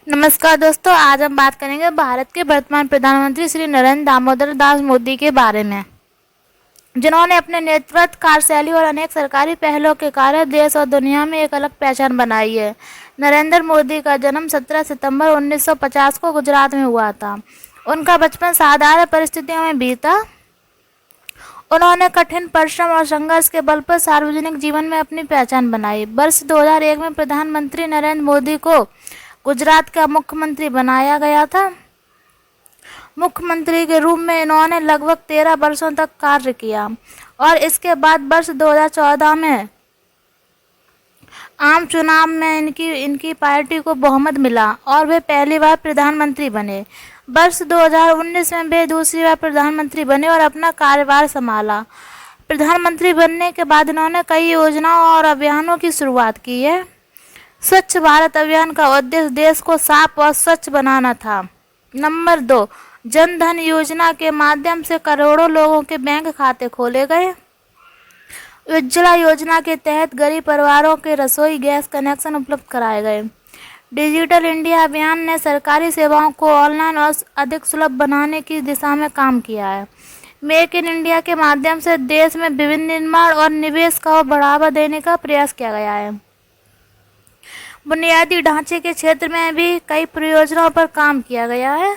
नमस्कार दोस्तों, आज हम बात करेंगे भारत के वर्तमान प्रधानमंत्री श्री नरेंद्र दामोदर दास मोदी के बारे में, जिन्होंने अपने नेतृत्व, कार्यशैली और अनेक सरकारी पहलों के कारण देश और दुनिया में एक अलग पहचान बनाई है। नरेंद्र मोदी का जन्म 17 सितंबर 1950 को गुजरात में हुआ था। उनका बचपन साधारण परिस्थितियों में बीता। उन्होंने कठिन परिश्रम और संघर्ष के बल पर सार्वजनिक जीवन में अपनी पहचान बनाई। वर्ष 2001 में प्रधानमंत्री नरेंद्र मोदी को गुजरात का मुख्यमंत्री बनाया गया था। मुख्यमंत्री के रूप में इन्होंने लगभग 13 वर्षों तक कार्य किया और इसके बाद वर्ष 2014 में आम चुनाव में इनकी पार्टी को बहुमत मिला और वे पहली बार प्रधानमंत्री बने। वर्ष 2019 में वे दूसरी बार प्रधानमंत्री बने और अपना कार्यभार संभाला। प्रधानमंत्री बनने के बाद इन्होंने कई योजनाओं और अभियानों की शुरुआत की है। स्वच्छ भारत अभियान का उद्देश्य देश को साफ और स्वच्छ बनाना था। नंबर 2, जन धन योजना के माध्यम से करोड़ों लोगों के बैंक खाते खोले गए। उज्ज्वला योजना के तहत गरीब परिवारों के रसोई गैस कनेक्शन उपलब्ध कराए गए। डिजिटल इंडिया अभियान ने सरकारी सेवाओं को ऑनलाइन और अधिक सुलभ बनाने की दिशा में काम किया है। मेक इन इंडिया के माध्यम से देश में विभिन्न निर्माण और निवेश को बढ़ावा देने का प्रयास किया गया है। बुनियादी ढांचे के क्षेत्र में भी कई परियोजनाओं पर काम किया गया है।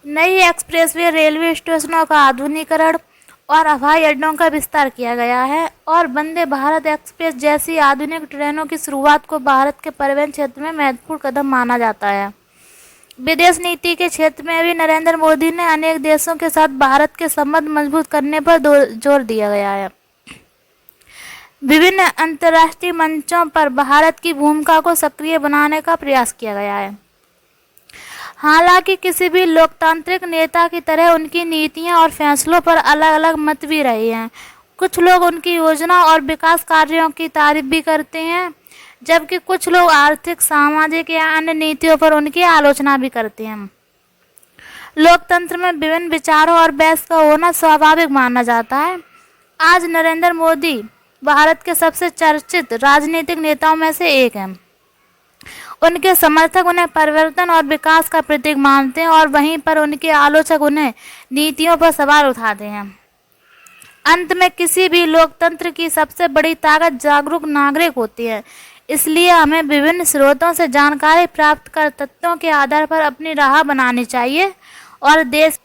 नई एक्सप्रेसवे, रेलवे स्टेशनों का आधुनिकीकरण और हवाई अड्डों का विस्तार किया गया है और वंदे भारत एक्सप्रेस जैसी आधुनिक ट्रेनों की शुरुआत को भारत के परिवहन क्षेत्र में महत्वपूर्ण कदम माना जाता है। विदेश नीति के क्षेत्र में भी नरेंद्र मोदी ने अनेक देशों के साथ भारत के संबंध मजबूत करने पर जोर दिया गया है। विभिन्न अंतर्राष्ट्रीय मंचों पर भारत की भूमिका को सक्रिय बनाने का प्रयास किया गया है। हालांकि किसी भी लोकतांत्रिक नेता की तरह उनकी नीतियां और फैसलों पर अलग अलग मत भी रहे हैं। कुछ लोग उनकी योजना और विकास कार्यों की तारीफ भी करते हैं, जबकि कुछ लोग आर्थिक, सामाजिक या अन्य नीतियों पर उनकी आलोचना भी करते हैं। लोकतंत्र में विभिन्न विचारों और बहस का होना स्वाभाविक माना जाता है। आज नरेंद्र मोदी भारत के सबसे चर्चित राजनीतिक नेताओं में से एक हैं। उनके समर्थक उन्हें परिवर्तन और विकास का प्रतीक मानते हैं और वहीं पर उनके आलोचक उन्हें नीतियों पर सवाल उठाते हैं। अंत में किसी भी लोकतंत्र की सबसे बड़ी ताकत जागरूक नागरिक होती है। इसलिए हमें विभिन्न स्रोतों से जानकारी प्राप्त कर तथ्यों के आधार पर अपनी राह बनानी चाहिए और देश